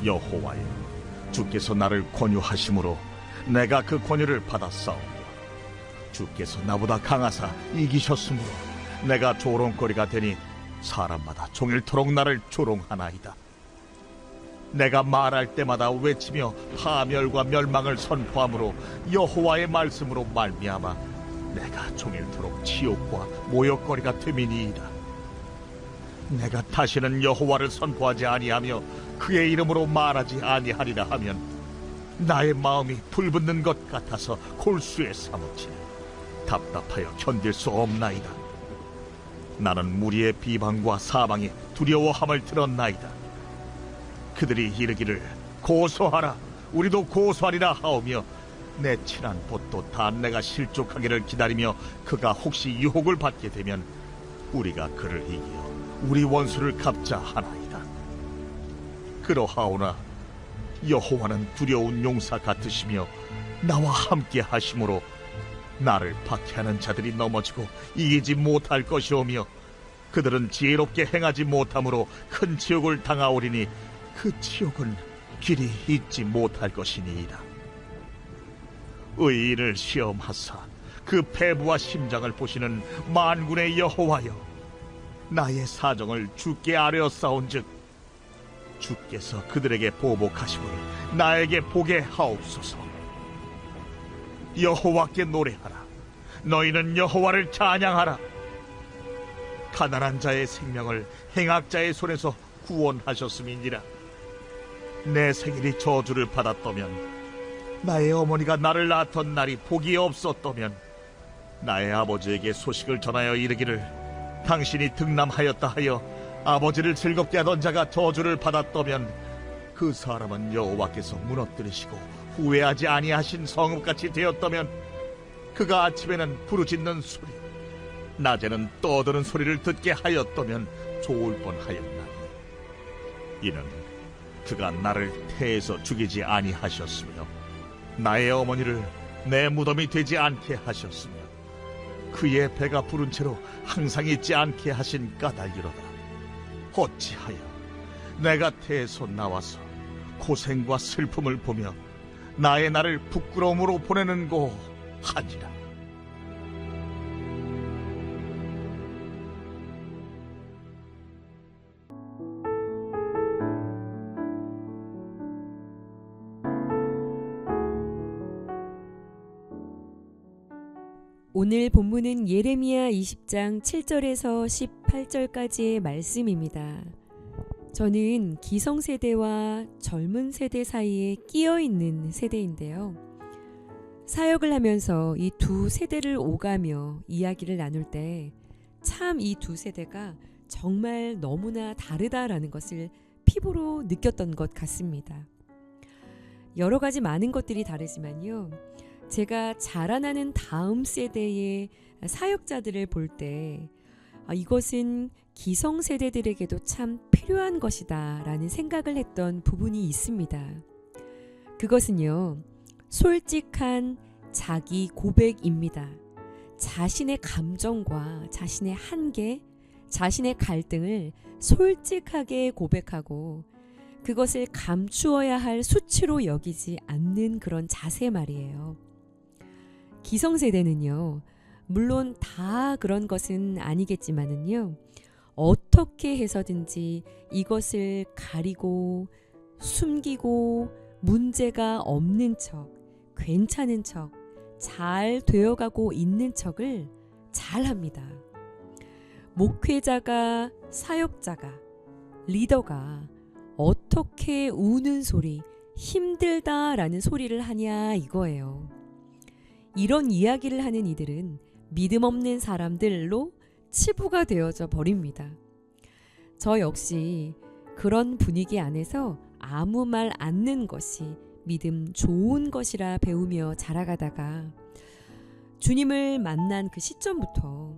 여호와여, 주께서 나를 권유하심으로 내가 그 권유를 받았사오며, 주께서 나보다 강하사 이기셨으므로 내가 조롱거리가 되니 사람마다 종일토록 나를 조롱하나이다. 내가 말할 때마다 외치며 파멸과 멸망을 선포함으로 여호와의 말씀으로 말미암아 내가 종일토록 치욕과 모욕거리가 됨이니이다. 내가 다시는 여호와를 선포하지 아니하며 그의 이름으로 말하지 아니하리라 하면 나의 마음이 불붙는 것 같아서 골수에 사무치 답답하여 견딜 수 없나이다. 나는 무리의 비방과 사방에 두려워함을 들었나이다. 그들이 이르기를 고소하라, 우리도 고소하리라 하오며 내 친한 봇도 다 내가 실족하기를 기다리며 그가 혹시 유혹을 받게 되면 우리가 그를 이기어 우리 원수를 갚자 하나이다. 그러하오나 여호와는 두려운 용사 같으시며 나와 함께 하심으로 나를 박해하는 자들이 넘어지고 이기지 못할 것이오며 그들은 지혜롭게 행하지 못함으로 큰 치욕을 당하오리니 그 치욕은 길이 잊지 못할 것이니이다. 의인을 시험하사 그 배부와 심장을 보시는 만군의 여호와여, 나의 사정을 주께 아뢰었사온즉 주께서 그들에게 보복하심을 나에게 보게 하옵소서. 여호와께 노래하라, 너희는 여호와를 찬양하라. 가난한 자의 생명을 행악자의 손에서 구원하셨음이니라. 내 생일이 저주를 받았다면, 나의 어머니가 나를 낳았던 날이 복이 없었다면, 나의 아버지에게 소식을 전하여 이르기를 당신이 등남하였다 하여 아버지를 즐겁게 하던 자가 저주를 받았다면, 그 사람은 여호와께서 무너뜨리시고 후회하지 아니하신 성읍같이 되었다면, 그가 아침에는 부르짖는 소리, 낮에는 떠드는 소리를 듣게 하였다면 좋을 뻔하였나니, 이는 그가 나를 태에서 죽이지 아니하셨으며 나의 어머니를 내 무덤이 되지 않게 하셨으며 그의 배가 부른 채로 항상 있지 않게 하신 까닭이로다. 어찌하여 내가 태에서 나와서 고생과 슬픔을 보며 나의 날을 부끄러움으로 보내는고 하니라. 오늘 본문은 예레미야 20장 7절에서 18절까지의 말씀입니다. 저는 기성세대와 젊은 세대 사이에 끼어있는 세대인데요. 사역을 하면서 이 두 세대를 오가며 이야기를 나눌 때 참 이 두 세대가 정말 너무나 다르다라는 것을 피부로 느꼈던 것 같습니다. 여러 가지 많은 것들이 다르지만요. 제가 자라나는 다음 세대의 사역자들을 볼 때 이것은 기성세대들에게도 참 필요한 것이다 라는 생각을 했던 부분이 있습니다. 그것은요, 솔직한 자기 고백입니다. 자신의 감정과 자신의 한계, 자신의 갈등을 솔직하게 고백하고 그것을 감추어야 할 수치로 여기지 않는 그런 자세 말이에요. 기성세대는요, 물론 다 그런 것은 아니겠지만은요, 어떻게 해서든지 이것을 가리고 숨기고 문제가 없는 척, 괜찮은 척, 잘 되어가고 있는 척을 잘 합니다. 목회자가, 사역자가, 리더가 어떻게 우는 소리, 힘들다라는 소리를 하냐 이거예요. 이런 이야기를 하는 이들은 믿음 없는 사람들로 치부가 되어져 버립니다. 저 역시 그런 분위기 안에서 아무 말 않는 것이 믿음 좋은 것이라 배우며 자라가다가 주님을 만난 그 시점부터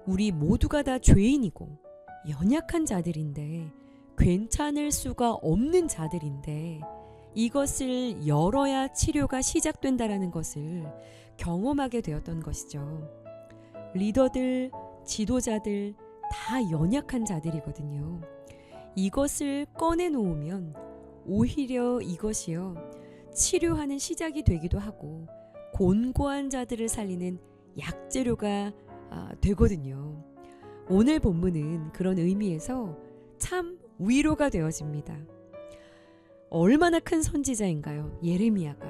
우리 모두가 다 죄인이고 연약한 자들인데 괜찮을 수가 없는 자들인데 이것을 열어야 치료가 시작된다라는 것을 경험하게 되었던 것이죠. 리더들, 지도자들 다 연약한 자들이거든요. 이것을 꺼내놓으면 오히려 이것이요, 치료하는 시작이 되기도 하고 곤고한 자들을 살리는 약재료가 되거든요. 오늘 본문은 그런 의미에서 참 위로가 되어집니다. 얼마나 큰 선지자인가요, 예레미야가.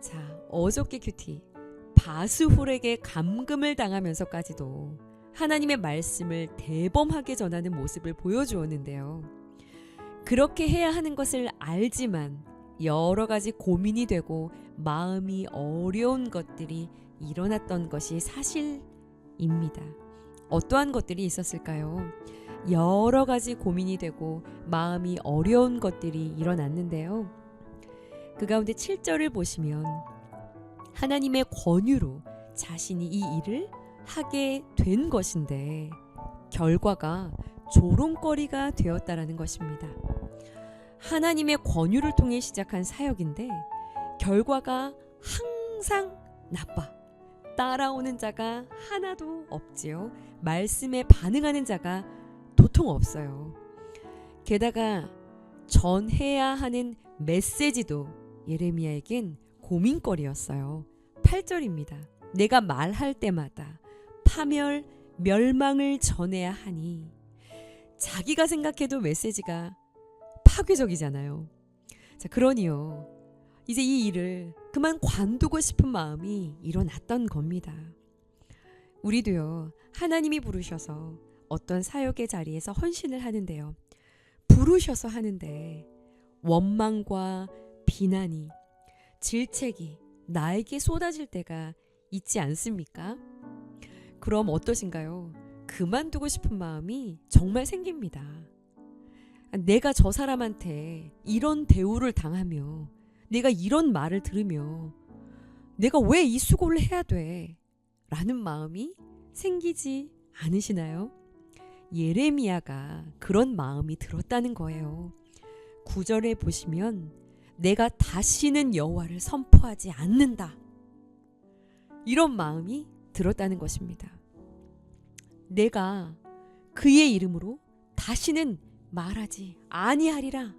자, 어저께 큐티 바스훌에게 감금을 당하면서까지도 하나님의 말씀을 대범하게 전하는 모습을 보여주었는데요. 그렇게 해야 하는 것을 알지만 여러 가지 고민이 되고 마음이 어려운 것들이 일어났던 것이 사실입니다. 어떠한 것들이 있었을까요? 여러 가지 고민이 되고 마음이 어려운 것들이 일어났는데요. 그 가운데 7절을 보시면 하나님의 권유로 자신이 이 일을 하게 된 것인데 결과가 조롱거리가 되었다라는 것입니다. 하나님의 권유를 통해 시작한 사역인데 결과가 항상 나빠. 따라오는 자가 하나도 없지요. 말씀에 반응하는 자가 도통 없어요. 게다가 전해야 하는 메시지도 예레미야에겐 고민거리였어요. 8절입니다. 내가 말할 때마다 파멸, 멸망을 전해야 하니. 자기가 생각해도 메시지가 파괴적이잖아요. 자, 그러니요, 이제 이 일을 그만 관두고 싶은 마음이 일어났던 겁니다. 우리도요, 하나님이 부르셔서 어떤 사역의 자리에서 헌신을 하는데요, 부르셔서 하는데 원망과 비난이, 질책이 나에게 쏟아질 때가 있지 않습니까? 그럼 어떠신가요? 그만두고 싶은 마음이 정말 생깁니다. 내가 저 사람한테 이런 대우를 당하며 내가 이런 말을 들으며 내가 왜 이 수고를 해야 돼? 라는 마음이 생기지 않으시나요? 예레미야가 그런 마음이 들었다는 거예요. 9절에 보시면 내가 다시는 여호와를 선포하지 않는다. 이런 마음이 들었다는 것입니다. 내가 그의 이름으로 다시는 말하지 아니하리라.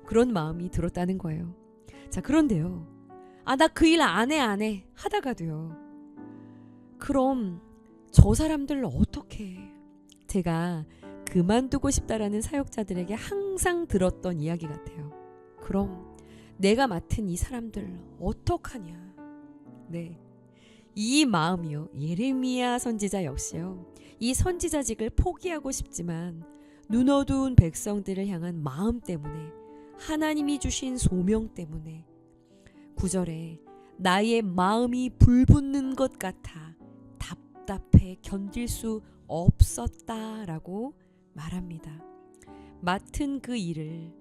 그런 마음이 들었다는 거예요. 자, 그런데요, 나 그 일 안 해 하다가도요, 그럼 저 사람들 어떻게 해? 제가 그만두고 싶다라는 사역자들에게 항상 들었던 이야기 같아요. 그럼 내가 맡은 이 사람들 어떡하냐? 네, 이 마음이요, 예레미야 선지자 역시요, 이 선지자직을 포기하고 싶지만 눈 어두운 백성들을 향한 마음 때문에, 하나님이 주신 소명 때문에 9절에 나의 마음이 불붙는 것 같아 답답해 견딜 수 없었다라고 말합니다. 맡은 그 일을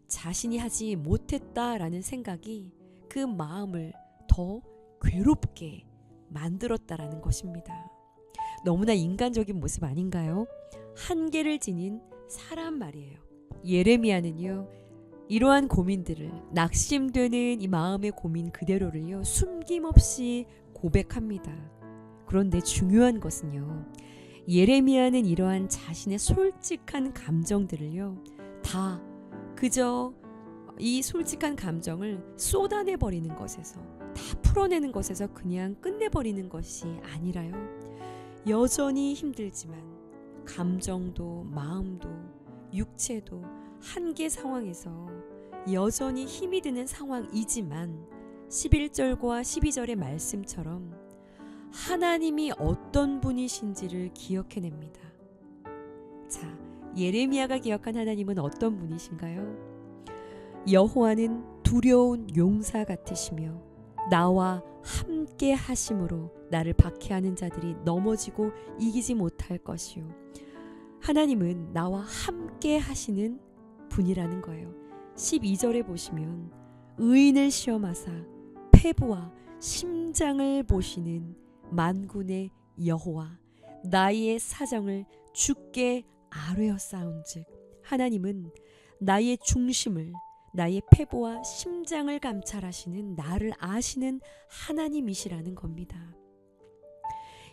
자신이 하지 못했다라는 생각이 그 마음을 더 괴롭게 만들었다라는 것입니다. 너무나 인간적인 모습 아닌가요? 한계를 지닌 사람 말이에요. 예레미야는요, 이러한 고민들을, 낙심되는 이 마음의 고민 그대로를요, 숨김없이 고백합니다. 그런데 중요한 것은요, 예레미야는 이러한 자신의 솔직한 감정들을요, 다 그저 이 솔직한 감정을 쏟아내버리는 것에서, 다 풀어내는 것에서 그냥 끝내버리는 것이 아니라요, 여전히 힘들지만 감정도 마음도 육체도 한계 상황에서 여전히 힘이 드는 상황이지만 11절과 12절의 말씀처럼 하나님이 어떤 분이신지를 기억해냅니다. 자, 예레미야가 기억한 하나님은 어떤 분이신가요? 여호와는 두려운 용사 같으시며 나와 함께 하심으로 나를 박해하는 자들이 넘어지고 이기지 못할 것이요. 하나님은 나와 함께 하시는 분이라는 거예요. 12절에 보시면 의인을 시험하사 패부와 심장을 보시는 만군의 여호와 나의 사정을 주께 아뢰었사온즉, 하나님은 나의 중심을, 나의 패부와 심장을 감찰하시는, 나를 아시는 하나님이시라는 겁니다.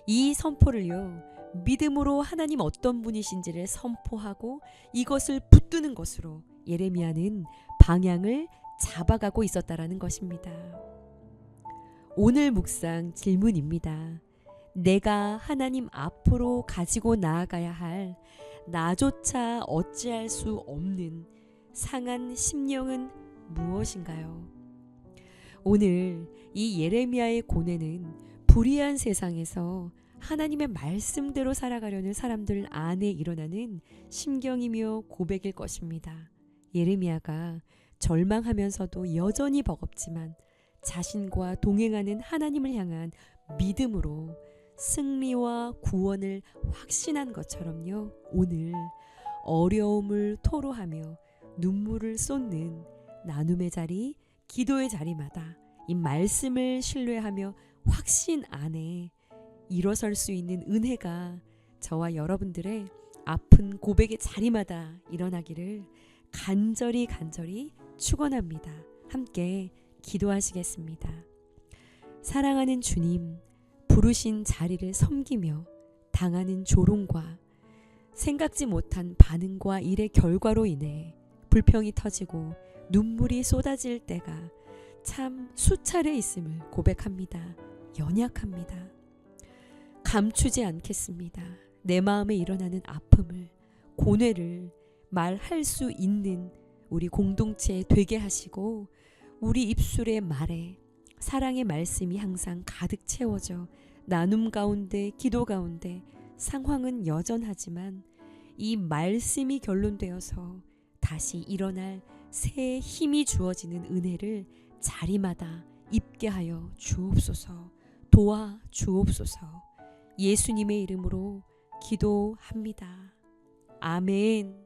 이 선포를요, 믿음으로 하나님 어떤 분이신지를 선포하고 이것을 붙드는 것으로 예레미야는 방향을 잡아가고 있었다라는 것입니다. 오늘 묵상 질문입니다. 내가 하나님 앞으로 가지고 나아가야 할 나조차 어찌할 수 없는 상한 심령은 무엇인가요? 오늘 이 예레미야의 고뇌는 불의한 세상에서 하나님의 말씀대로 살아가려는 사람들 안에 일어나는 심경이며 고백일 것입니다. 예레미야가 절망하면서도 여전히 버겁지만 자신과 동행하는 하나님을 향한 믿음으로 승리와 구원을 확신한 것처럼요. 오늘 어려움을 토로하며 눈물을 쏟는 나눔의 자리, 기도의 자리마다 이 말씀을 신뢰하며 확신 안에 일어설 수 있는 은혜가 저와 여러분들의 아픈 고백의 자리마다 일어나기를 간절히 축원합니다. 함께 기도하시겠습니다. 사랑하는 주님, 부르신 자리를 섬기며 당하는 조롱과 생각지 못한 반응과 일의 결과로 인해 불평이 터지고 눈물이 쏟아질 때가 참 수차례 있음을 고백합니다. 연약합니다. 감추지 않겠습니다. 내 마음에 일어나는 아픔을, 고뇌를 말할 수 있는 우리 공동체에 되게 하시고 우리 입술의 말에 사랑의 말씀이 항상 가득 채워져 나눔 가운데, 기도 가운데 상황은 여전하지만 이 말씀이 결론되어서 다시 일어날 새 힘이 주어지는 은혜를 자리마다 입게 하여 주옵소서. 도와 주옵소서. 예수님의 이름으로 기도합니다. 아멘.